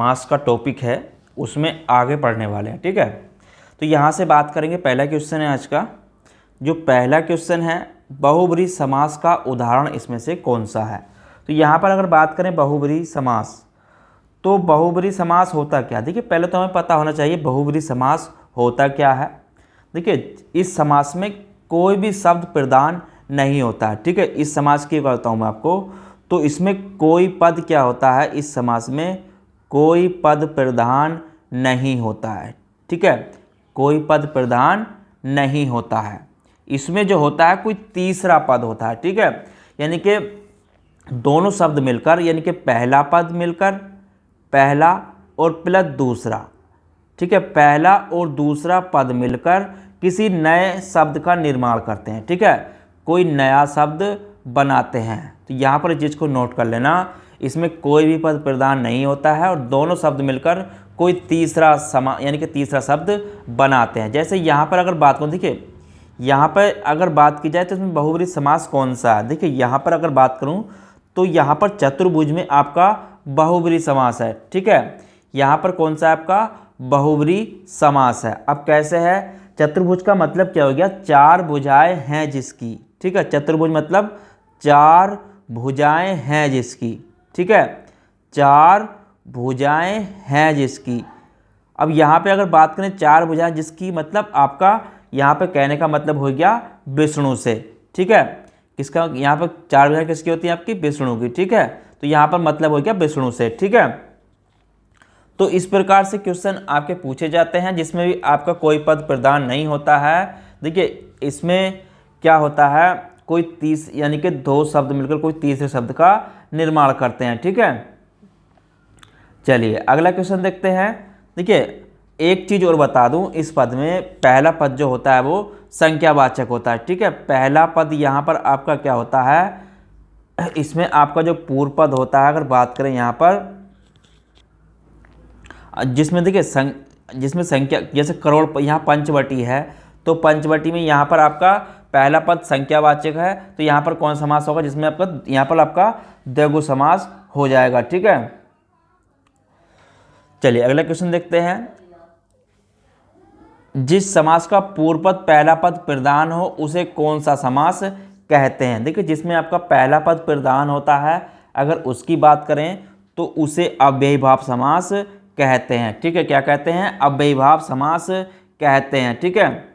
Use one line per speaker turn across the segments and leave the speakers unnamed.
समास का टॉपिक है उसमें आगे पढ़ने वाले हैं, ठीक है। तो यहाँ से बात करेंगे, पहला क्वेश्चन है आज का। जो पहला क्वेश्चन है, बहुब्रीहि समास का उदाहरण इसमें से कौन सा है। तो यहाँ पर अगर बात करें बहुब्रीहि समास, तो बहुब्रीहि समास होता क्या। देखिए पहले तो हमें पता होना चाहिए बहुब्रीहि समास होता क्या है। देखिए इस समास में कोई भी शब्द प्रधान नहीं होता है, ठीक है। इस समास की बताता हूँ मैं आपको, तो इसमें कोई पद क्या होता है, इस समास में कोई पद प्रधान नहीं होता है, ठीक है। कोई पद प्रधान नहीं होता है। इसमें जो होता है कोई तीसरा पद होता है, ठीक है। यानी कि दोनों शब्द मिलकर, यानी कि पहला पद मिलकर, पहला और प्लस दूसरा, ठीक है, पहला और दूसरा पद मिलकर किसी नए शब्द का निर्माण करते हैं, ठीक है। कोई नया शब्द बनाते हैं। तो यहाँ पर इस चीज़ को नोट कर लेना, इसमें कोई भी पद प्रधान नहीं होता है और दोनों शब्द मिलकर कोई तीसरा यानी कि तीसरा शब्द बनाते हैं। जैसे यहाँ पर अगर बात करूँ, देखिए यहाँ पर अगर बात की जाए तो इसमें बहुब्रीहि समास कौन सा है। देखिए यहाँ पर अगर बात करूँ तो यहाँ पर चतुर्भुज में आपका बहुब्रीहि समास है, ठीक है। यहाँ पर कौन सा है आपका बहुब्रीहि समास है। अब कैसे है, चतुर्भुज का मतलब क्या हो गया, चार भुजाएं हैं जिसकी, ठीक है। चतुर्भुज मतलब चार भुजाएं हैं जिसकी, ठीक है, चार भुजाएं हैं जिसकी। अब यहाँ पे अगर बात करें चार भुजाएं जिसकी, मतलब आपका यहाँ पे कहने का मतलब हो गया विष्णु से, ठीक है। किसका, यहाँ पर चार भुजाएं किसकी होती है, आपकी विष्णु की, ठीक है। तो यहाँ पर मतलब हो गया विष्णु से, ठीक है। तो इस प्रकार से क्वेश्चन आपके पूछे जाते हैं जिसमें भी आपका कोई पद प्रधान नहीं होता है। देखिए इसमें क्या होता है, कोई यानी कि दो शब्द मिलकर कोई तीसरे शब्द का निर्माण करते हैं, ठीक है। चलिए अगला क्वेश्चन देखते हैं। देखिए एक चीज़ और बता दूं, इस पद में पहला पद जो होता है वो संख्यावाचक होता है, ठीक है। पहला पद यहाँ पर आपका क्या होता है, इसमें आपका जो पूर्व पद होता है, अगर बात करें यहाँ पर, जिसमें देखिए जिसमें संख्या, जैसे करोड़, यहाँ पंचवटी है, तो पंचवटी में यहाँ पर आपका पहला पद संख्यावाचक है, तो यहाँ पर कौन समास होगा, जिसमें आपका यहाँ पर आपका द्विगु समास हो जाएगा, ठीक है। चलिए अगला क्वेश्चन देखते हैं। जिस समास का पूर्व पद पहला पद प्रधान हो उसे कौन सा समास कहते हैं। देखिए जिसमें आपका पहला पद प्रधान होता है, अगर उसकी बात करें तो उसे अव्ययीभाव समास कहते हैं, ठीक है। क्या कहते हैं, अव्ययीभाव समास कहते हैं, ठीक है।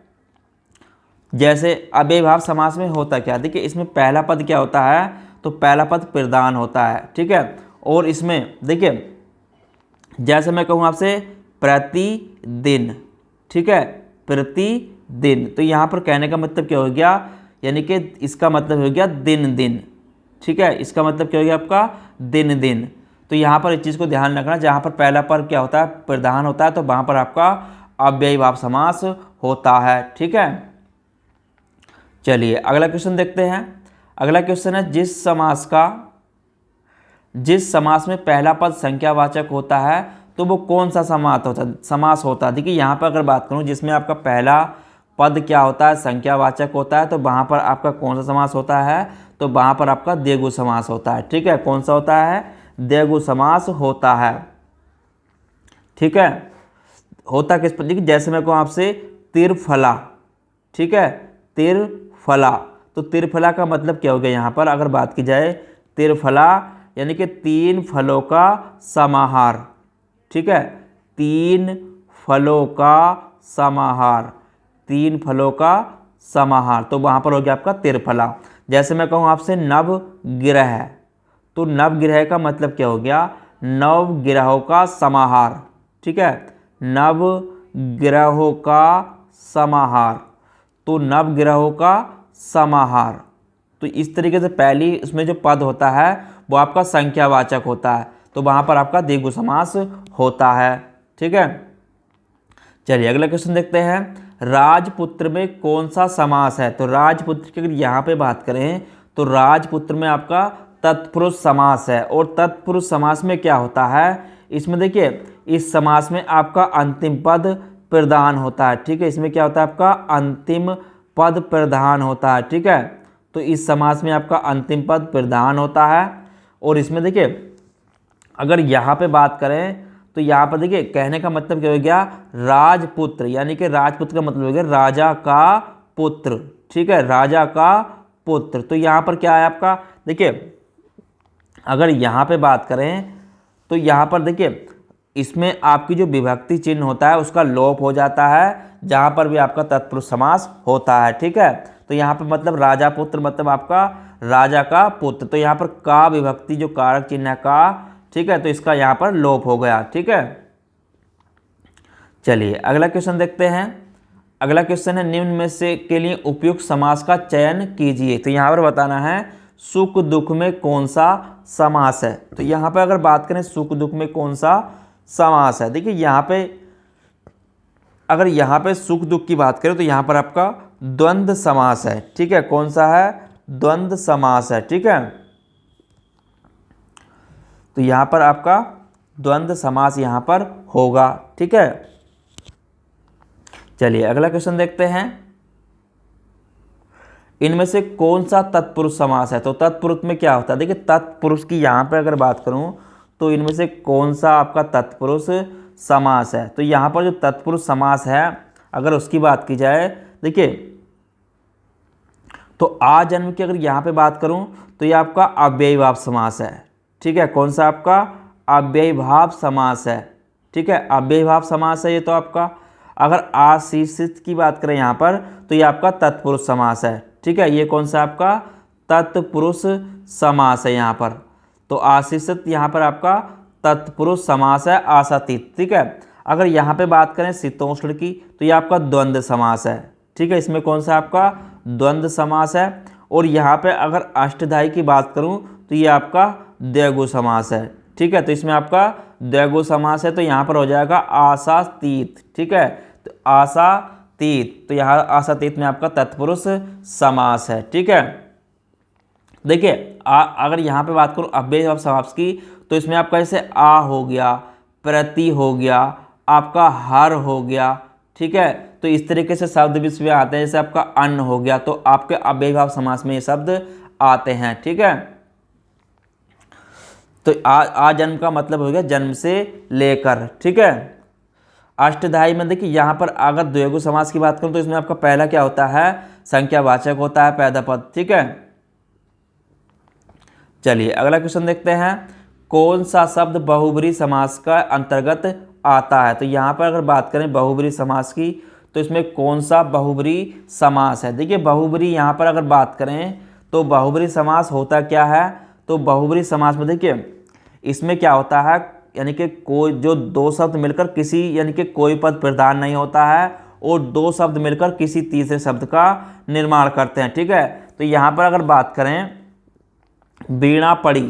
जैसे अव्ययीभाव समास में होता क्या, देखिए इसमें पहला पद क्या होता है, तो पहला पद प्रधान होता है, ठीक है। और इसमें देखिए जैसे मैं कहूँ आपसे प्रतिदिन, ठीक है, प्रतिदिन, तो यहाँ पर कहने का मतलब क्या हो गया, यानी कि इसका मतलब हो गया दिन दिन, ठीक है। इसका मतलब क्या हो गया आपका दिन दिन। तो यहाँ पर इस चीज़ को ध्यान रखना, जहाँ पर पहला पद क्या होता है, प्रधान होता है, तो वहाँ पर आपका अव्ययीभाव समास होता है, ठीक है। चलिए अगला क्वेश्चन देखते हैं। अगला क्वेश्चन है, जिस समास में पहला पद संख्यावाचक होता है तो वो कौन सा समास होता है। देखिए यहाँ पर अगर बात करूँ, जिसमें आपका पहला पद क्या होता है, संख्यावाचक होता है, तो वहाँ पर आपका कौन सा समास होता है, तो वहाँ पर आपका द्विगु समास होता है, ठीक है। कौन सा होता है, द्विगु समास होता है, ठीक है। होता किस पर, देखिए जैसे मैं कहूँ आपसे त्रिफला, ठीक है, त्रिफला, तो त्रिफला का मतलब क्या हो गया, यहाँ पर अगर बात की जाए त्रिफला यानी कि तीन फलों का समाहार, ठीक है, तीन फलों का समाहार, तीन फलों का समाहार, तो वहाँ पर हो गया आपका त्रिफला। जैसे मैं कहूँ आपसे नवग्रह, तो नवग्रह का मतलब क्या हो गया, नवग्रहों का समाहार, ठीक है, नवग्रहों का समाहार, तो नवग्रहों का समाहार। तो इस तरीके से पहली उसमें जो पद होता है वो आपका संख्यावाचक होता है, तो वहाँ पर आपका द्विगु समास होता है, ठीक है। चलिए अगला क्वेश्चन देखते हैं। राजपुत्र में कौन सा समास है। तो राजपुत्र की अगर यहाँ पे बात करें तो राजपुत्र में आपका तत्पुरुष समास है, और तत्पुरुष समास में क्या होता है, इसमें देखिए इस समास में आपका अंतिम पद प्रधान होता है, ठीक है। इसमें क्या होता है, आपका अंतिम पद प्रधान होता है, ठीक है। तो इस समास में आपका अंतिम पद प्रधान होता है। और इसमें देखिए अगर यहाँ पे बात करें तो यहाँ पर देखिए कहने का मतलब क्या हो गया, राजपुत्र, यानी कि राजपुत्र का मतलब हो गया राजा का पुत्र, ठीक है, राजा का पुत्र। तो यहाँ पर क्या है आपका, देखिए अगर यहाँ पे बात करें तो यहाँ पर देखिए इसमें आपकी जो विभक्ति चिन्ह होता है उसका लोप हो जाता है जहाँ पर भी आपका तत्पुरुष समास होता है, ठीक है। तो यहाँ पर मतलब राजा पुत्र मतलब आपका राजा का पुत्र, तो यहाँ पर का विभक्ति जो कारक चिन्ह है का, ठीक है, तो इसका यहाँ पर लोप हो गया, ठीक है। चलिए अगला क्वेश्चन देखते हैं। अगला क्वेश्चन है निम्न में से के लिए उपयुक्त समास का चयन कीजिए। तो यहाँ पर बताना है सुख दुख में कौन सा समास है। तो यहाँ पर अगर बात करें सुख दुख में कौन सा समास है, देखिए यहाँ पे अगर यहाँ पे सुख दुख की बात करें तो यहाँ पर आपका द्वंद्व समास है, ठीक है। कौन सा है, द्वंद्व समास है, ठीक है। तो यहाँ पर आपका द्वंद्व समास यहाँ पर होगा, ठीक है। चलिए अगला क्वेश्चन देखते हैं। इनमें से कौन सा तत्पुरुष समास है। तो तत्पुरुष में क्या होता है, देखिए तत्पुरुष की यहाँ पर अगर बात करूँ तो इनमें से कौन सा आपका तत्पुरुष समास है। तो यहाँ पर जो तत्पुरुष समास है अगर उसकी बात की जाए, देखिए तो आ जन्म की अगर यहाँ पे बात करूँ तो ये आपका अव्ययीभाव समास है, ठीक है। कौन सा आपका अव्ययीभाव समास है, ठीक है, अव्ययीभाव समास है ये तो आपका। अगर आशीषित की बात करें यहाँ पर तो ये आपका तत्पुरुष समास है, ठीक है। ये कौन सा आपका तत्पुरुष समास है यहाँ पर। तो आशीषित यहाँ पर आपका तत्पुरुष समास है आशातीत, ठीक है। अगर यहाँ पे बात करें शीतोष्ण की तो ये आपका द्वंद्व समास है, ठीक है। इसमें कौन सा आपका द्वंद्व समास है। और यहाँ पे अगर अष्टधाई की बात करूँ तो ये आपका द्विगु समास है, ठीक है। तो इसमें आपका द्विगु समास है तो यहाँ पर हो जाएगा आशातीत, ठीक है। तो आशातीत, तो यहाँ आशातीत में आपका तत्पुरुष समास है, ठीक है। देखिए अगर यहाँ पे बात करूँ अव्ययीभाव समास की तो इसमें आपका जैसे आ हो गया, प्रति हो गया, आपका हर हो गया, ठीक है। तो इस तरीके से शब्द विश्व में आते हैं, जैसे आपका अन्न हो गया, तो आपके अव्ययीभाव समास में ये शब्द आते हैं, ठीक है। तो आ जन्म का मतलब हो गया जन्म से लेकर, ठीक है। अष्टधाई में देखिए यहाँ पर अगर द्विगु समास की बात करूँ तो इसमें आपका पहला क्या होता है, संख्यावाचक होता है पैदापद, ठीक है। चलिए अगला क्वेश्चन देखते हैं। कौन सा शब्द बहुब्रीहि समास का अंतर्गत आता है। तो यहाँ पर अगर बात करें बहुब्रीहि समास की तो इसमें कौन सा बहुब्रीहि समास है। देखिए बहुब्रीहि यहाँ पर अगर बात करें तो बहुब्रीहि समास होता क्या है। तो बहुब्रीहि समास में देखिए इसमें क्या होता है, यानी कि कोई जो दो शब्द मिलकर किसी यानी कि कोई पद प्रधान नहीं होता है और दो शब्द मिलकर किसी तीसरे शब्द का निर्माण करते हैं, ठीक है। तो यहाँ पर अगर बात करें वीणा पड़ी,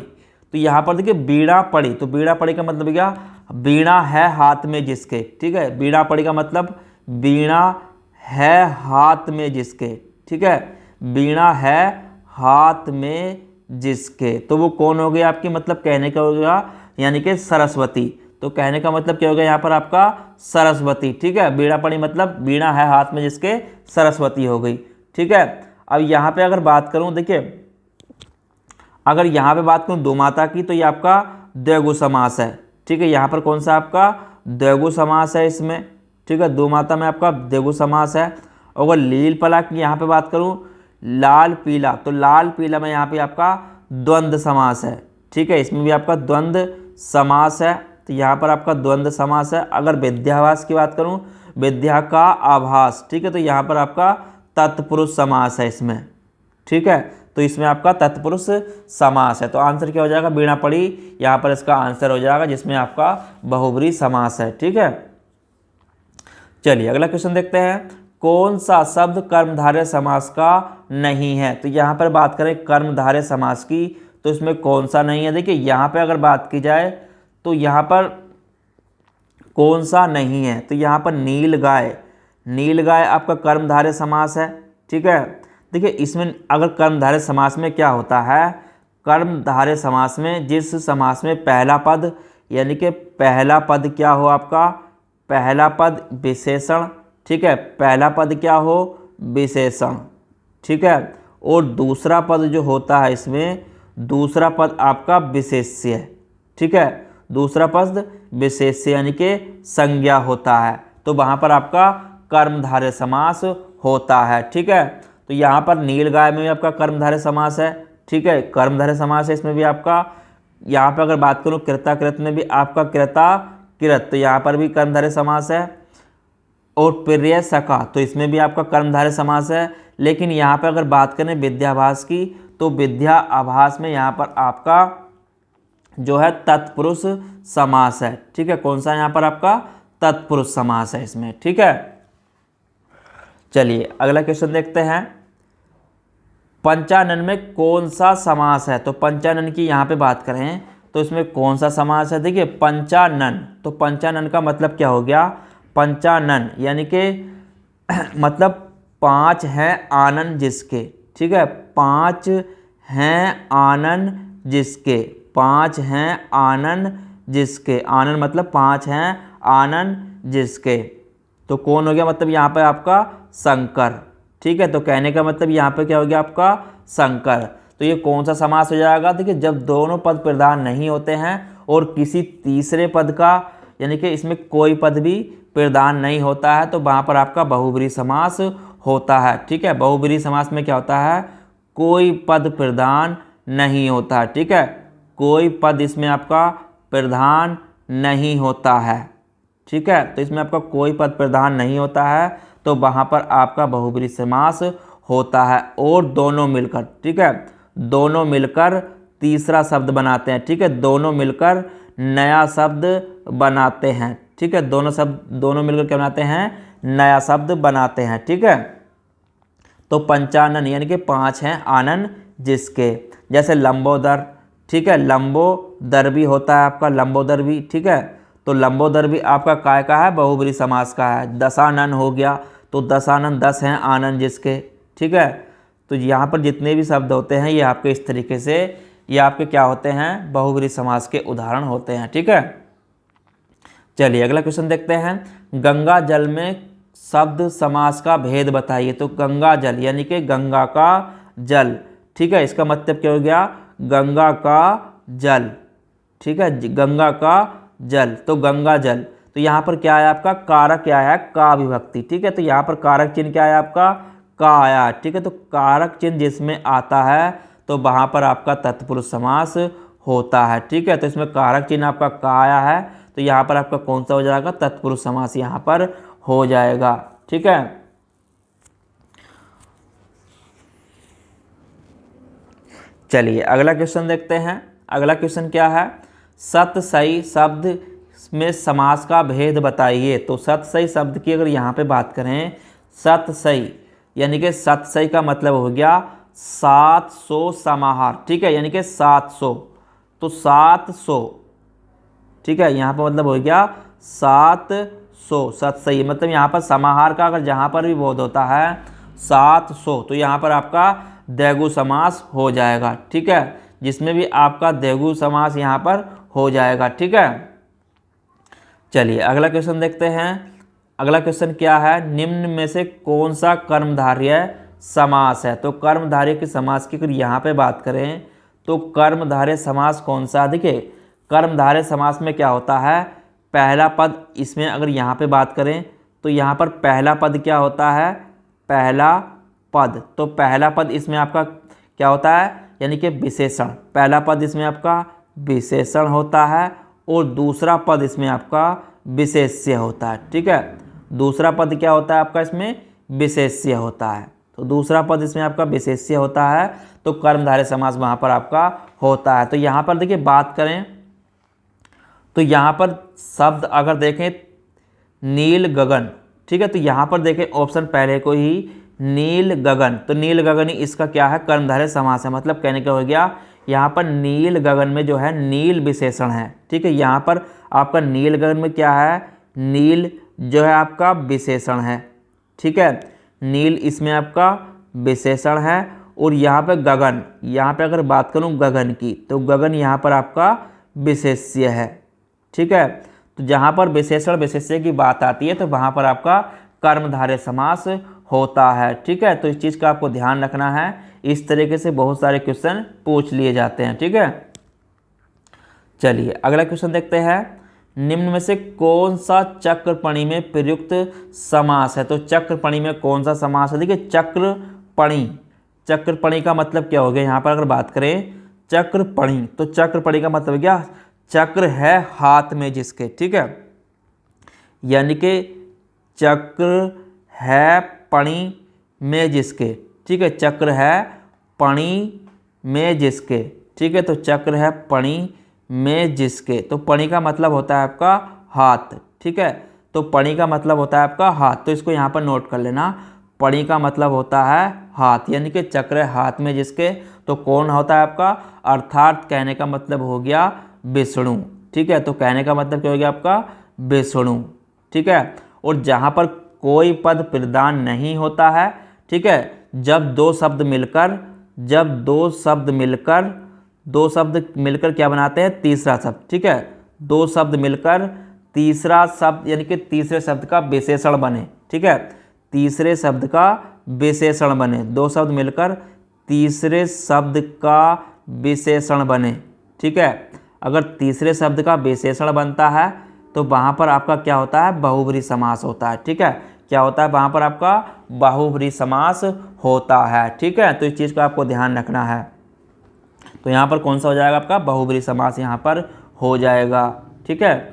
तो यहाँ पर देखिए वीणा पड़ी, तो वीणा पड़ी का मतलब क्या, वीणा है हाथ में जिसके, ठीक है। वीणा पड़ी का मतलब वीणा है हाथ में जिसके, ठीक है, वीणा है हाथ में जिसके। तो वो कौन हो गया आपकी, मतलब कहने का हो गया यानी कि सरस्वती। तो कहने का मतलब क्या हो गया यहाँ पर आपका सरस्वती, ठीक है। वीणा पड़ी मतलब वीणा है हाथ में जिसके, सरस्वती हो गई, ठीक है। अब यहाँ पे अगर बात करूँ, देखिए अगर यहाँ पे बात करूँ दो माता की तो ये आपका द्विगु समास है, ठीक है। यहाँ पर कौन सा आपका द्विगु समास है इसमें, ठीक है। दो माता में आपका द्विगु समास है। और अगर लील पला की यहाँ पे बात करूँ लाल पीला, तो लाल पीला में यहाँ पे आपका द्वंद्व समास है, ठीक है। इसमें भी आपका द्वंद्व समास है, तो यहाँ पर आपका द्वंद्व समास है। अगर विद्याभास की बात करूँ, विद्या का आभास, ठीक है, तो यहाँ पर आपका तत्पुरुष समास है इसमें, ठीक है। तो इसमें आपका तत्पुरुष समास है। तो आंसर क्या हो जाएगा, वीणा पड़ी, यहाँ पर इसका आंसर हो जाएगा जिसमें आपका बहुब्रीहि समास है, ठीक है। चलिए अगला क्वेश्चन देखते हैं। कौन सा शब्द कर्मधारय समास का नहीं है। तो यहाँ पर बात करें कर्मधारय समास की तो इसमें कौन सा नहीं है। देखिए यहाँ पे अगर बात की जाए तो यहाँ पर कौन सा नहीं है, तो यहाँ पर नील गाय, नील गाय आपका कर्मधारय समास है, ठीक है। देखिए इसमें अगर कर्मधारय समास में क्या होता है, कर्मधारय समास में जिस समास में पहला पद यानी कि पहला पद क्या हो आपका, पहला पद विशेषण, ठीक है, पहला पद क्या हो विशेषण, ठीक है। और दूसरा पद जो होता है इसमें दूसरा पद आपका विशेष्य है, ठीक है। दूसरा पद विशेष्य यानी कि संज्ञा होता है, तो वहाँ पर आपका कर्मधारय समास होता है। ठीक है, तो यहाँ पर नीलगाय में भी आपका कर्मधारय समास है। ठीक है, कर्मधारय समास है, इसमें भी आपका, यहाँ पर अगर बात करूँ कृता कृत में भी आपका कृता कृत, तो यहाँ पर भी कर्मधारय समास है। और प्रिय सखा, तो इसमें भी आपका कर्मधारय समास है। लेकिन यहाँ पर अगर बात करें विद्याभास की, तो विद्याभास में यहाँ पर आपका जो है तत्पुरुष समास है। ठीक है, कौन सा यहाँ पर आपका तत्पुरुष समास है इसमें। ठीक है, चलिए अगला क्वेश्चन देखते हैं। पंचानन में कौन सा समास है? तो पंचानन की यहाँ पे बात करें तो इसमें कौन सा समास है? देखिए पंचानन, तो पंचानन का मतलब क्या हो गया? पंचानन यानी कि मतलब 5 हैं आनन जिसके। ठीक है, 5 हैं आनन जिसके, 5 हैं आनन जिसके, आनन मतलब 5 हैं आनन जिसके, तो कौन हो गया? मतलब यहाँ पे आपका शंकर। ठीक है, तो कहने का मतलब यहाँ पे क्या हो गया? आपका शंकर। तो ये कौन सा समास हो जाएगा? देखिए जब दोनों पद प्रधान नहीं होते हैं और किसी तीसरे पद का यानी कि इसमें कोई पद भी प्रधान नहीं होता है, तो वहाँ पर आपका बहुब्रीहि समास होता है। ठीक है, बहुब्रीहि समास में क्या होता है? कोई पद प्रधान नहीं होता है। ठीक है, कोई पद इसमें आपका प्रधान नहीं होता है। ठीक है, तो इसमें आपका कोई पद प्रधान नहीं होता है, तो वहाँ पर आपका बहुब्रीहि समास होता है। और दोनों मिलकर, ठीक है, दोनों मिलकर तीसरा शब्द बनाते हैं। ठीक है, दोनों मिलकर नया शब्द बनाते हैं। ठीक है, दोनों मिलकर क्या बनाते हैं? नया शब्द बनाते हैं। ठीक है, तो पंचानन यानी कि 5 हैं आनन जिसके, जैसे लंबोदर। ठीक है, लंबोदर भी होता है आपका, लंबोदर भी। ठीक है, तो लंबोदर भी आपका काय का है? बहुब्रीहि समास का है। दशानन हो गया, तो दशानन 10 हैं आनन जिसके। ठीक है, तो यहाँ पर जितने भी शब्द होते हैं ये आपके इस तरीके से ये आपके क्या होते हैं? बहुब्रीहि समास के उदाहरण होते हैं। ठीक है, चलिए अगला क्वेश्चन देखते हैं। गंगा जल में शब्द समास का भेद बताइए। तो गंगा जल यानी कि गंगा का जल। ठीक है, इसका मतलब क्या हो गया? गंगा का जल। ठीक है, गंगा का जल, तो गंगा जल, तो यहाँ पर क्या है आपका? कारक क्या है? का विभक्ति। ठीक है, तो यहाँ पर कारक चिन्ह क्या है आपका? का आया। ठीक है, तो कारक चिन्ह जिसमें आता है तो वहाँ पर आपका तत्पुरुष समास होता है। ठीक है, तो इसमें कारक चिन्ह आपका का आया है, तो यहाँ पर आपका कौन सा हो जाएगा? तत्पुरुष समास यहाँ पर हो जाएगा। ठीक है, चलिए अगला क्वेश्चन देखते हैं। अगला क्वेश्चन क्या है? सतसई शब्द में समास का भेद बताइए। तो सतसई शब्द की अगर यहाँ पे बात करें, सतसई यानी कि सतसई का मतलब हो गया 700 समाहार। ठीक है, यानी कि 700, तो 700। ठीक है, यहाँ पर मतलब हो गया 700 सतसई, मतलब यहाँ पर समाहार का अगर जहाँ पर भी बोध होता है 700, तो यहाँ पर आपका द्विगु समास हो जाएगा। ठीक है, जिसमें भी आपका द्विगु समास यहाँ पर हो जाएगा। ठीक है, चलिए अगला क्वेश्चन देखते हैं। अगला क्वेश्चन क्या है? निम्न में से कौन सा कर्मधारय समास है? तो कर्मधारय के समास की अगर यहाँ पे बात करें तो कर्मधारय समास कौन सा? देखिए कर्मधारय समास में क्या होता है? पहला पद, इसमें अगर यहाँ पे बात करें तो यहाँ पर पहला पद क्या होता है? पहला पद, तो पहला पद इसमें आपका क्या होता है? यानी कि विशेषण। पहला पद इसमें आपका विशेषण होता है और दूसरा पद इसमें आपका विशेष्य होता है। ठीक है, दूसरा पद क्या होता है आपका? इसमें विशेष्य होता है, तो दूसरा पद इसमें आपका विशेष्य होता है, तो कर्मधारय समास वहाँ पर आपका होता है। तो यहाँ पर देखिए बात करें तो यहाँ पर शब्द अगर देखें नील गगन। ठीक है, तो यहाँ पर देखें ऑप्शन पहले को ही नील गगन, तो नील गगन ही इसका क्या है? कर्मधारय समास है। मतलब कहने का हो गया यहाँ पर नील गगन में जो है नील विशेषण है। ठीक है, यहाँ पर आपका नील गगन में क्या है? नील जो है आपका विशेषण है। ठीक है, नील इसमें आपका विशेषण है और यहाँ पे गगन, यहाँ पे अगर बात करूँ गगन की तो गगन यहाँ पर आपका विशेष्य है। ठीक है, तो जहाँ पर विशेषण विशेष्य की बात आती है तो वहाँ पर आपका कर्मधारय समास होता है। ठीक है, तो इस चीज़ का आपको ध्यान रखना है। इस तरीके से बहुत सारे क्वेश्चन पूछ लिए जाते हैं। ठीक है, चलिए अगला क्वेश्चन देखते हैं। निम्न में से कौन सा चक्रपणी में प्रयुक्त समास है? तो चक्रपणी में कौन सा समास है? देखिए चक्रपणी, चक्रपणी का मतलब क्या हो गया यहाँ पर अगर बात करें चक्रपणी, तो चक्रपणी का मतलब क्या? चक्र है हाथ में जिसके, ठीक है, यानी कि चक्र है पणी में जिसके, ठीक है, चक्र है पणी में जिसके, ठीक है, तो चक्र है पणी में जिसके, तो पणी का मतलब होता है आपका हाथ, ठीक है, तो पणी का मतलब होता है आपका हाथ, तो इसको यहाँ पर नोट कर लेना, पणी का मतलब होता है हाथ, यानी कि चक्र है हाथ में जिसके, तो कौन होता है आपका? अर्थात कहने का मतलब हो गया विष्णु, ठीक है, तो कहने का मतलब क्या हो गया आपका? विष्णु, ठीक है। और जहाँ पर कोई पद प्रदान नहीं होता है, ठीक है, जब दो शब्द मिलकर क्या बनाते हैं? तीसरा शब्द, ठीक है, दो शब्द मिलकर तीसरा शब्द यानी कि तीसरे शब्द का विशेषण बने, ठीक है, तीसरे शब्द का विशेषण बने, दो शब्द मिलकर तीसरे शब्द का विशेषण बने, ठीक है, अगर तीसरे शब्द का विशेषण बनता है तो वहाँ पर आपका क्या होता है? बहुब्रीहि समास होता है, ठीक है, क्या होता है वहाँ पर आपका? बहुब्रीहि समास होता है, ठीक है, तो इस चीज़ को आपको ध्यान रखना है। तो यहाँ पर कौन सा हो जाएगा आपका? बहुब्रीहि समास यहाँ पर हो जाएगा, ठीक है।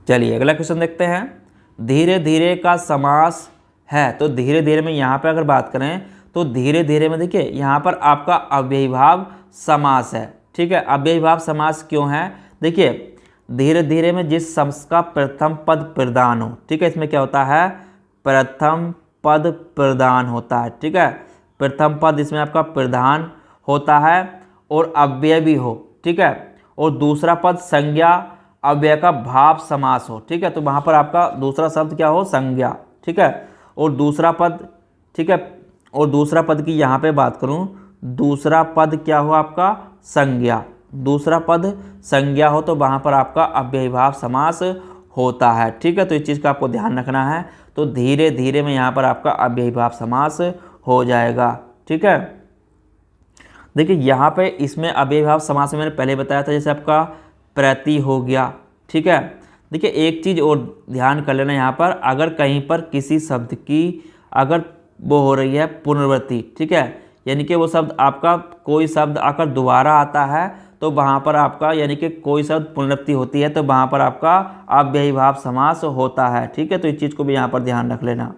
चलिए अगला क्वेश्चन देखते हैं। धीरे धीरे का समास है, तो धीरे धीरे में यहाँ पर अगर बात करें तो धीरे धीरे में देखिए यहाँ पर आपका अव्ययीभाव समास है, ठीक है, अव्ययीभाव समास क्यों है? देखिए धीरे धीरे में जिस शब्द का प्रथम पद प्रदान हो, ठीक है, इसमें क्या होता है? प्रथम पद प्रदान होता है, ठीक है, प्रथम पद इसमें आपका प्रधान होता है और अव्यय भी हो, ठीक है, और दूसरा पद संज्ञा अव्यय का भाव समास हो, ठीक है, तो वहाँ पर आपका दूसरा शब्द क्या हो? संज्ञा, ठीक है, और दूसरा पद, ठीक है, और दूसरा पद की यहाँ पे बात करूँ, दूसरा पद क्या हो आपका? संज्ञा, दूसरा पद संज्ञा हो तो वहाँ पर आपका अव्ययीभाव समास होता है, ठीक है, तो इस चीज़ का आपको ध्यान रखना है। तो धीरे धीरे में यहाँ पर आपका अव्ययीभाव समास हो जाएगा, ठीक है। देखिए यहाँ पे इसमें अव्ययीभाव समास में मैंने पहले बताया था, जैसे आपका प्रति हो गया, ठीक है। देखिए एक चीज़ और ध्यान कर लेना यहाँ पर, अगर कहीं पर किसी शब्द की अगर वो हो रही है पुनरावृत्ति, ठीक है, यानी कि वो शब्द आपका कोई शब्द आकर दोबारा आता है तो वहाँ पर आपका यानी कि कोई शब्द पुनरावृत्ति होती है तो वहाँ पर आपका अव्ययीभाव समास होता है, ठीक है, तो इस चीज़ को भी यहाँ पर ध्यान रख लेना।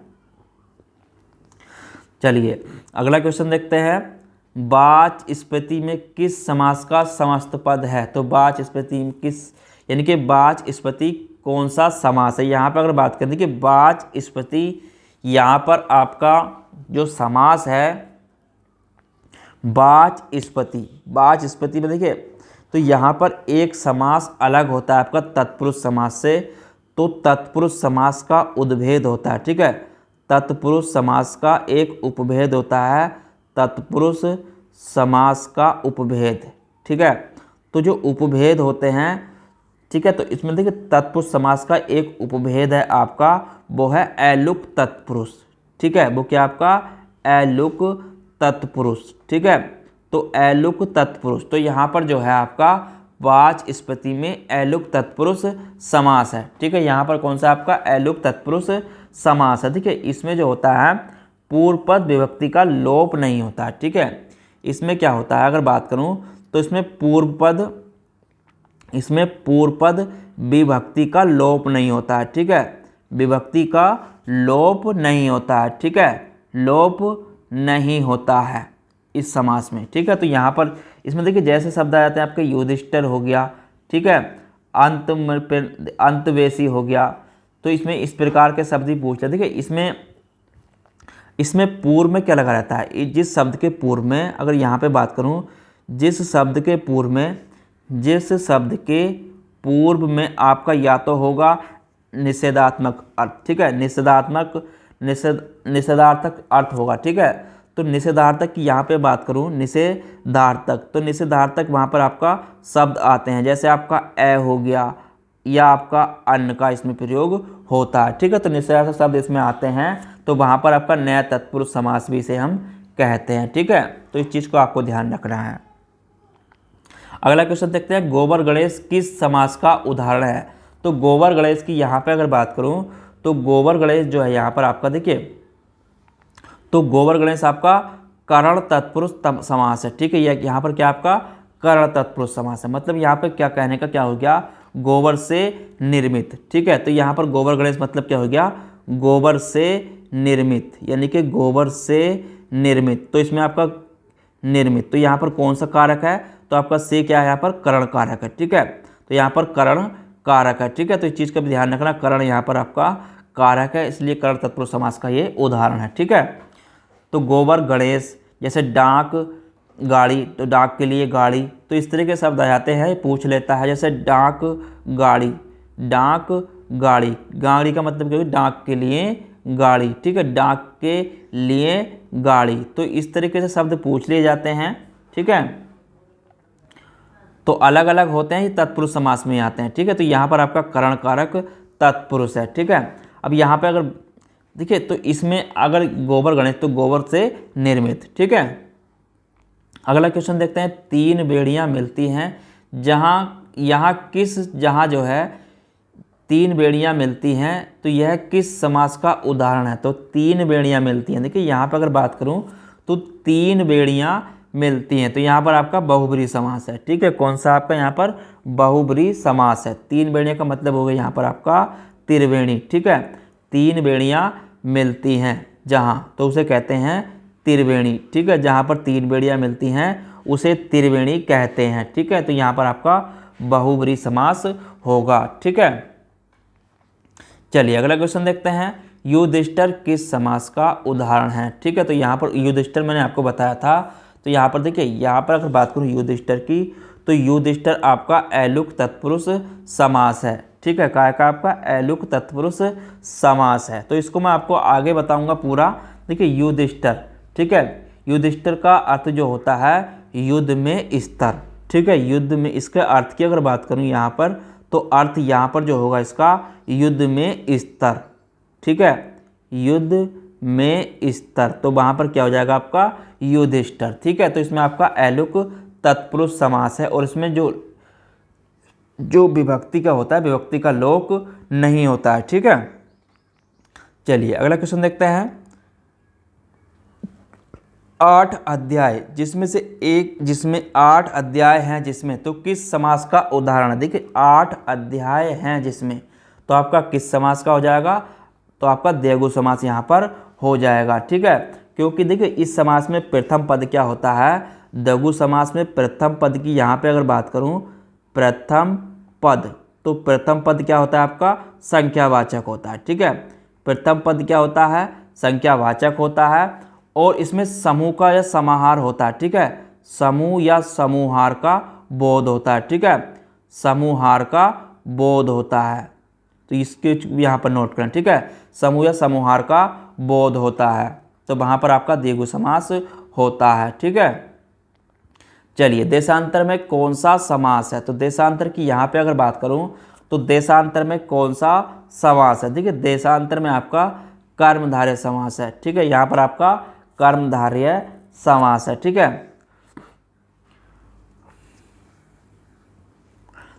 चलिए अगला क्वेश्चन देखते हैं। वाचस्पति में किस समास का समस्त पद है? तो वाचस्पति में किस यानी कि वाचस्पति कौन सा समास है? यहाँ पर अगर बात करें कि वाचस्पति यहाँ पर आपका जो समास है वाचस्पति में देखिए तो यहाँ पर एक समास अलग होता है आपका तत्पुरुष समास से, तो तत्पुरुष समास का उद्भेद होता है, ठीक है, तत्पुरुष समास का एक उपभेद होता है, तत्पुरुष समास का उपभेद, ठीक है, तो जो उपभेद होते हैं, ठीक है, तो इसमें देखिए तत्पुरुष समास का एक उपभेद है आपका, वो है ऐलुक तत्पुरुष, ठीक है, वो क्या आपका? ऐलुक तत्पुरुष, ठीक है, तो ऐलुक तत्पुरुष, तो यहाँ पर जो है आपका वाचस्पति में ऐलुक तत्पुरुष समास है, ठीक है, यहाँ पर कौन सा आपका ऐलुक तत्पुरुष समास है, ठीक है, इसमें जो होता है पूर्व पद विभक्ति का लोप नहीं होता है, ठीक है, इसमें क्या होता है अगर बात करूँ तो इसमें पूर्व पद विभक्ति का लोप नहीं होता है, ठीक है, विभक्ति का लोप नहीं होता है, ठीक है, लोप नहीं होता है इस समास में, ठीक है, तो यहाँ पर इसमें देखिए जैसे शब्द आ जाते हैं आपके युधिष्ठिर हो गया, ठीक है, अंतवेशी हो गया, तो इसमें इस प्रकार के शब्द ही पूछ लेते हैं। देखिए इसमें पूर्व में क्या लगा रहता है? जिस शब्द के पूर्व में अगर यहाँ पे बात करूँ, जिस शब्द के पूर्व में आपका या तो होगा निषेधात्मक अर्थ, ठीक है, निषेधार्थक अर्थ होगा, ठीक है, तो निषेधार्थक की यहाँ पे बात करूँ निषेधार्थक, तो निषेधार्थक वहाँ पर आपका शब्द आते हैं, जैसे आपका ए हो गया या आपका अन्न का इसमें प्रयोग होता है, ठीक है, तो निषेधार्थक शब्द इसमें आते हैं तो वहाँ पर आपका नया तत्पुरुष समास भी इसे हम कहते हैं, ठीक है, तो इस चीज़ को आपको ध्यान रखना है। अगला क्वेश्चन देखते हैं, गोबर गणेश किस समास का उदाहरण है। तो गोबर गणेश की यहाँ पे अगर बात करूँ तो गोबर गणेश जो है यहाँ पर आपका देखिए, तो गोबर गणेश आपका करण तत्पुरुष समास है। ठीक है, यहाँ पर क्या आपका करण तत्पुरुष समास है, मतलब यहाँ पर क्या कहने का क्या हो गया, गोबर से निर्मित। ठीक है, तो यहाँ पर गोबर गणेश मतलब क्या हो गया, गोबर से निर्मित, यानी कि गोबर से निर्मित। तो इसमें आपका निर्मित, तो यहाँ पर कौन सा कारक है, तो आपका से क्या है यहाँ पर करण कारक है। ठीक है, तो यहाँ पर करण कारक है। ठीक है, तो इस चीज़ का भी ध्यान रखना, करण यहाँ पर आपका कारक है, इसलिए करण तत्पुरुष समास का ये उदाहरण है। ठीक है, तो गोबर गणेश, जैसे डाक गाड़ी, तो डाक के लिए गाड़ी, तो इस तरह के शब्द आ जाते हैं, पूछ लेता है। जैसे डाक गाड़ी, डाक गाड़ी, गाड़ी का मतलब क्या है, डाक के लिए गाड़ी। ठीक है, डाक के लिए गाड़ी, तो इस तरीके से शब्द पूछ लिए जाते हैं। ठीक है, तो अलग अलग होते हैं, ये तत्पुरुष समास में आते हैं। ठीक है, तो यहाँ पर आपका करण कारक तत्पुरुष है। ठीक है, अब यहाँ पे अगर देखिए, तो इसमें अगर गोबर गणेश, तो गोबर से निर्मित। ठीक है, अगला क्वेश्चन देखते हैं, तीन बेड़ियाँ मिलती हैं जहाँ जो है तीन बेड़ियाँ मिलती हैं, तो यह किस समास का उदाहरण है। तो तीन बेड़ियाँ मिलती हैं, देखिए यहाँ पर अगर बात करूँ तो तीन बेड़ियाँ मिलती हैं, तो यहाँ पर आपका बहुब्रीहि समास है। ठीक है, कौन सा आपका यहाँ पर बहुब्रीहि समास है। तीन बेड़ियाँ का मतलब हो गया यहाँ पर आपका त्रिवेणी। ठीक है, तीन बेड़ियाँ मिलती हैं जहाँ, तो उसे कहते हैं त्रिवेणी। ठीक है, जहाँ पर तीन बेड़ियाँ मिलती हैं उसे त्रिवेणी कहते हैं। ठीक है, तो यहाँ पर आपका बहुब्रीहि समास होगा। ठीक है, चलिए अगला क्वेश्चन देखते हैं, युधिष्ठिर किस समास का उदाहरण है। ठीक है, तो यहाँ पर युधिष्ठिर मैंने आपको बताया था, तो यहाँ पर देखिए, यहाँ पर अगर बात करूँ युधिष्ठिर की, तो युधिष्ठिर आपका ऐलुक तत्पुरुष समास है। ठीक है, काय का आपका ऐलुक तत्पुरुष समास है, तो इसको मैं आपको आगे बताऊंगा पूरा। देखिए युधिष्ठिर, ठीक है, युधिष्ठिर का अर्थ जो होता है युद्ध में स्तर। ठीक है, युद्ध में, इसके अर्थ की अगर बात करूँ यहाँ पर, तो अर्थ यहाँ पर जो होगा इसका युद्ध में स्तर। ठीक है, युद्ध में स्तर, तो वहाँ पर क्या हो जाएगा आपका युधिष्ठिर। ठीक है, तो इसमें आपका ऐलुक तत्पुरुष समास है, और इसमें जो विभक्ति का होता है, विभक्ति का लोक नहीं होता है। ठीक है, चलिए अगला क्वेश्चन देखते हैं, 8 अध्याय जिसमें 8 अध्याय हैं जिसमें, तो किस समास का उदाहरण है। देखिए 8 अध्याय हैं जिसमें, तो आपका किस समास का हो जाएगा, तो आपका द्विगु समास यहाँ पर हो जाएगा। ठीक है, क्योंकि देखिए इस समास में प्रथम पद क्या होता है, द्विगु समास में प्रथम पद की यहाँ पे अगर बात करूँ, प्रथम पद, तो प्रथम पद क्या होता है आपका संख्यावाचक होता है। ठीक है, प्रथम पद क्या होता है, संख्यावाचक होता है, और इसमें समूह का या समाहार होता है। ठीक है, समूह या समूहार का बोध होता है। ठीक है, समूहार का बोध होता है, तो इसके यहाँ पर नोट करें। ठीक है, समूह या समूहार का बोध होता है, तो वहाँ पर आपका द्विगु समास होता है। ठीक है, चलिए देशांतर में कौन सा समास है। तो देशांतर की यहाँ पे अगर बात करूँ, तो देशांतर में कौन सा समास है। देखिए देशांतर में आपका कर्मधारय समास है। ठीक है, यहाँ पर आपका कर्मधारय समास है। ठीक है,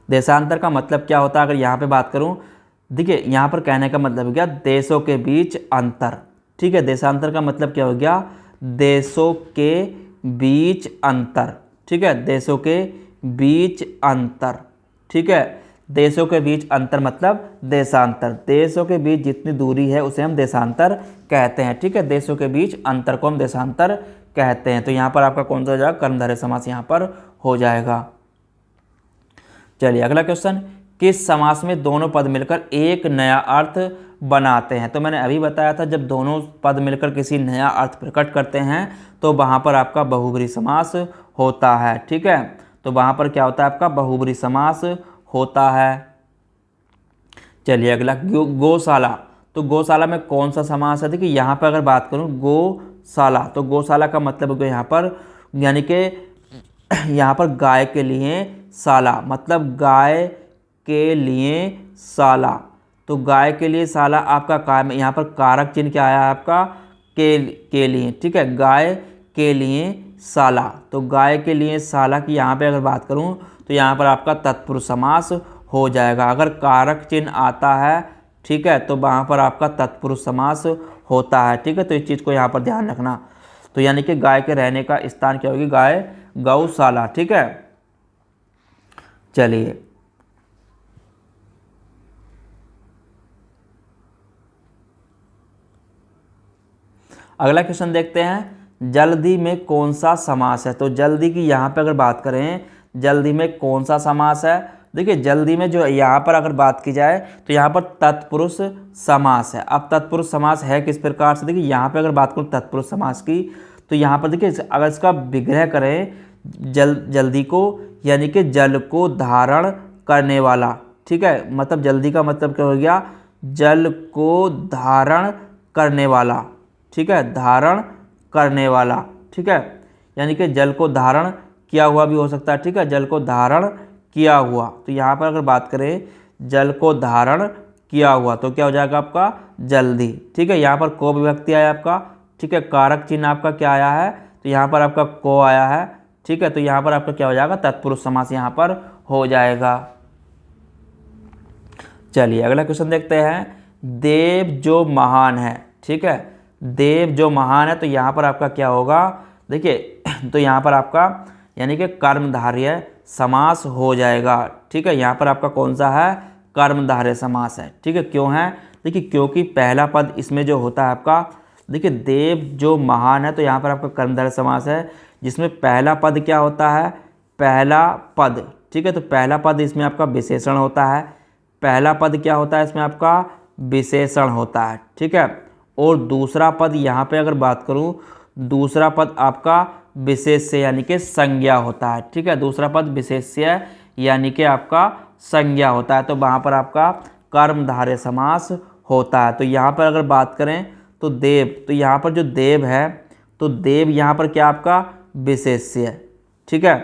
देशांतर का मतलब क्या होता है, अगर यहाँ पे बात करूँ, देखिए यहाँ पर कहने का मतलब हो गया देशों के बीच अंतर। ठीक है, देशांतर का मतलब क्या हो गया, देशों के बीच अंतर। ठीक है, देशों के बीच अंतर। ठीक है, देशों के बीच अंतर मतलब देशांतर, देशों के बीच जितनी दूरी है उसे हम देशांतर कहते हैं। ठीक है, देशों के बीच अंतर को हम देशांतर कहते हैं, तो यहाँ पर आपका कौन सा हो जाएगा, कर्मधारय समास यहाँ पर हो जाएगा। चलिए अगला क्वेश्चन, किस समास में दोनों पद मिलकर एक नया अर्थ बनाते हैं। तो मैंने अभी बताया था, जब दोनों पद मिलकर किसी नया अर्थ प्रकट करते हैं तो वहाँ पर आपका बहुब्रीहि समास होता है। ठीक है, तो वहाँ पर क्या होता है आपका बहुब्रीहि समास होता है। चलिए अगला, गौशाला, तो गौशाला में कौन सा समास है। देखिए यहाँ पर अगर बात करूँ गौशाला, तो गौशाला का मतलब हो गया यहाँ पर, यानी कि यहाँ पर गाय के लिए शाला, मतलब गाय के लिए शाला, तो गाय के लिए शाला आपका काय, यहाँ पर कारक चिन्ह क्या आया है आपका के लिए। ठीक है, गाय के लिए साला, तो गाय के लिए साला की यहाँ पे अगर बात करूँ तो यहाँ पर आपका तत्पुरुष समास हो जाएगा। अगर कारक चिन्ह आता है, ठीक है, तो वहाँ पर आपका तत्पुरुष समास होता है, ठीक है। तो इस चीज़ को यहाँ पर ध्यान रखना। तो यानी कि गाय के रहने का स्थान क्या होगी, गाय गौशाला, ठीक है। चलिए अगला क्वेश्चन देखते हैं, जल्दी में कौन सा समास है। तो जल्दी की यहाँ पे अगर बात करें, जल्दी में कौन सा समास है। देखिए जल्दी में जो यहाँ पर अगर बात की जाए तो यहाँ पर तत्पुरुष समास है। अब तत्पुरुष समास है किस प्रकार से, देखिए यहाँ पे अगर बात करूँ तत्पुरुष समास की, तो यहाँ पर देखिए अगर इसका विग्रह करें जल्दी को, यानी कि जल को धारण करने वाला, ठीक है। मतलब जल्दी का मतलब क्या हो गया, जल को धारण करने वाला, ठीक है, धारण करने वाला, ठीक है। यानी कि जल को धारण किया हुआ भी हो सकता है, ठीक है, जल को धारण किया हुआ। तो यहाँ पर अगर बात करें जल को धारण किया हुआ तो क्या हो जाएगा आपका जल्दी, ठीक है। यहाँ पर को विभक्ति आया आपका, ठीक है, कारक चिन्ह आपका क्या आया है, तो यहाँ पर आपका को आया है, ठीक है। तो यहाँ पर आपका क्या हो जाएगा, तत्पुरुष समास यहाँ पर हो जाएगा। चलिए अगला क्वेश्चन देखते हैं, देव जो महान है, ठीक है, देव जो महान है, तो यहाँ पर आपका क्या होगा, देखिए तो यहाँ पर आपका यानी कि कर्मधारय समास हो जाएगा, ठीक है। यहाँ पर आपका कौन सा है, कर्मधारय समास है, ठीक है। क्यों है, देखिए क्योंकि पहला पद इसमें जो होता है आपका, देखिए देव जो महान है, तो यहाँ पर आपका कर्मधारय समास है, जिसमें पहला पद क्या होता है, पहला पद, ठीक है। तो पहला पद इसमें आपका विशेषण होता है, पहला पद क्या होता है इसमें आपका विशेषण होता है, ठीक है। और दूसरा पद यहाँ पे अगर बात करूँ, दूसरा पद आपका विशेष्य यानी कि संज्ञा होता है, ठीक है। दूसरा पद विशेष्य यानी कि आपका संज्ञा होता है, तो वहाँ पर आपका कर्मधारय समास होता है। तो यहाँ पर अगर बात करें तो देव, तो यहाँ पर जो देव है, तो देव यहाँ पर क्या आपका विशेष्य है, ठीक है।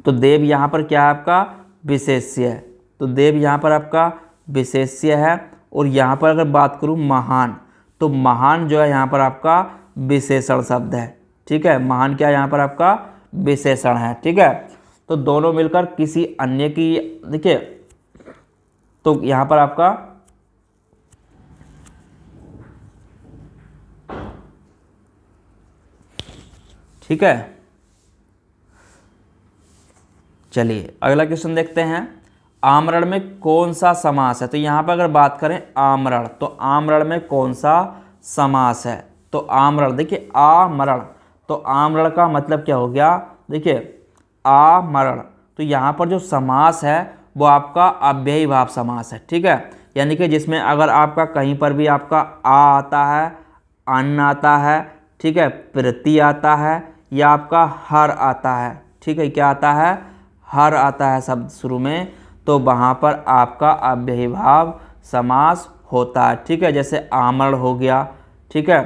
तो देव यहाँ पर क्या है आपका विशेष्य है, तो देव यहाँ पर आपका विशेष्य है। और यहाँ पर अगर बात करूँ महान, तो महान जो है यहाँ पर आपका विशेषण शब्द है, ठीक है। महान क्या यहाँ पर आपका विशेषण है, ठीक है। तो दोनों मिलकर किसी अन्य की, देखिए तो यहाँ पर आपका ठीक है। चलिए अगला क्वेश्चन देखते हैं, आमरण में कौन सा समास है। तो यहाँ पर अगर बात करें आमरण, तो आमरण में कौन सा समास है, तो आमरण, देखिए आमरण, तो आमरण का मतलब क्या हो गया, देखिए आमरण, तो यहाँ पर जो समास है वो आपका अव्ययी भाव समास है, ठीक है। यानी कि जिसमें अगर आपका कहीं पर भी आपका आ आता है, अन्न आता है, ठीक है, प्रति आता है, या आपका हर आता है, ठीक है, क्या आता है, हर आता है शब्द शुरू में, तो वहाँ पर आपका अव्ययी भाव समास होता है, ठीक है। जैसे आमरण हो गया, ठीक है,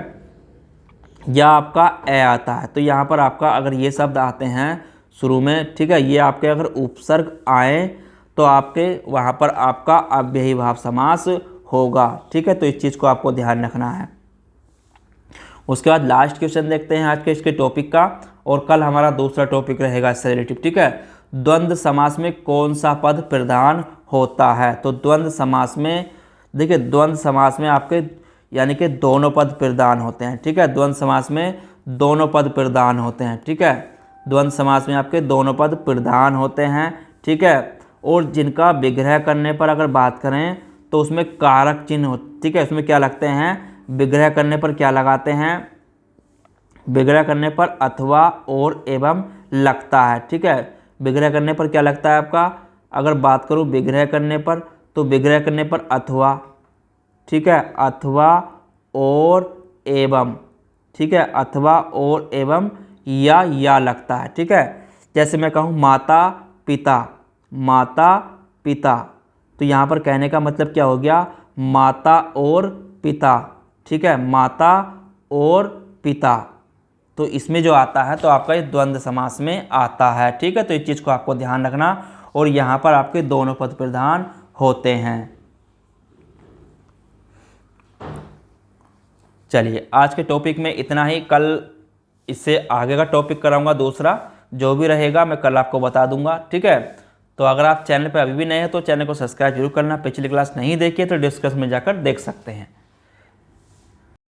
या आपका ए आता है, तो यहाँ पर आपका अगर ये शब्द आते हैं शुरू में, ठीक है, ये आपके अगर उपसर्ग आए तो आपके वहाँ पर आपका अव्ययी भाव समास होगा, ठीक है। तो इस चीज़ को आपको ध्यान रखना है। उसके बाद लास्ट क्वेश्चन देखते हैं आज के इसके टॉपिक का, और कल हमारा दूसरा टॉपिक रहेगा इससे रिलेटिव, ठीक है। द्वंद्व समास में कौन सा पद प्रधान होता है। तो द्वंद्व समास में, देखिए द्वंद्व समास में आपके यानी कि दोनों पद प्रधान होते हैं, ठीक है। द्वंद्व समास में दोनों पद प्रधान होते हैं, ठीक है। द्वंद्व समास में आपके दोनों पद प्रधान होते हैं, ठीक है। और जिनका विग्रह करने पर अगर बात करें तो उसमें कारक चिन्ह हो, ठीक है, उसमें क्या लगते हैं, विग्रह करने पर क्या लगाते हैं, विग्रह करने पर अथवा और एवं लगता है, ठीक है। विग्रह करने पर क्या लगता है आपका, अगर बात करूं विग्रह करने पर, तो विग्रह करने पर अथवा, ठीक है, अथवा और एवं, ठीक है, अथवा और एवं या लगता है, ठीक है। जैसे मैं कहूँ माता पिता, माता पिता, तो यहाँ पर कहने का मतलब क्या हो गया, माता और पिता, ठीक है, माता और पिता, तो इसमें जो आता है तो आपका ये द्वंद्व समास में आता है, ठीक है। तो इस चीज़ को आपको ध्यान रखना, और यहाँ पर आपके दोनों पद प्रधान होते हैं। चलिए आज के टॉपिक में इतना ही। कल इससे आगे का टॉपिक कराऊंगा दूसरा, जो भी रहेगा मैं कल आपको बता दूंगा, ठीक है। तो अगर आप चैनल पर अभी भी नए हैं तो चैनल को सब्सक्राइब जरूर करना। पिछली क्लास नहीं देखी है तो डिस्कस में जाकर देख सकते हैं।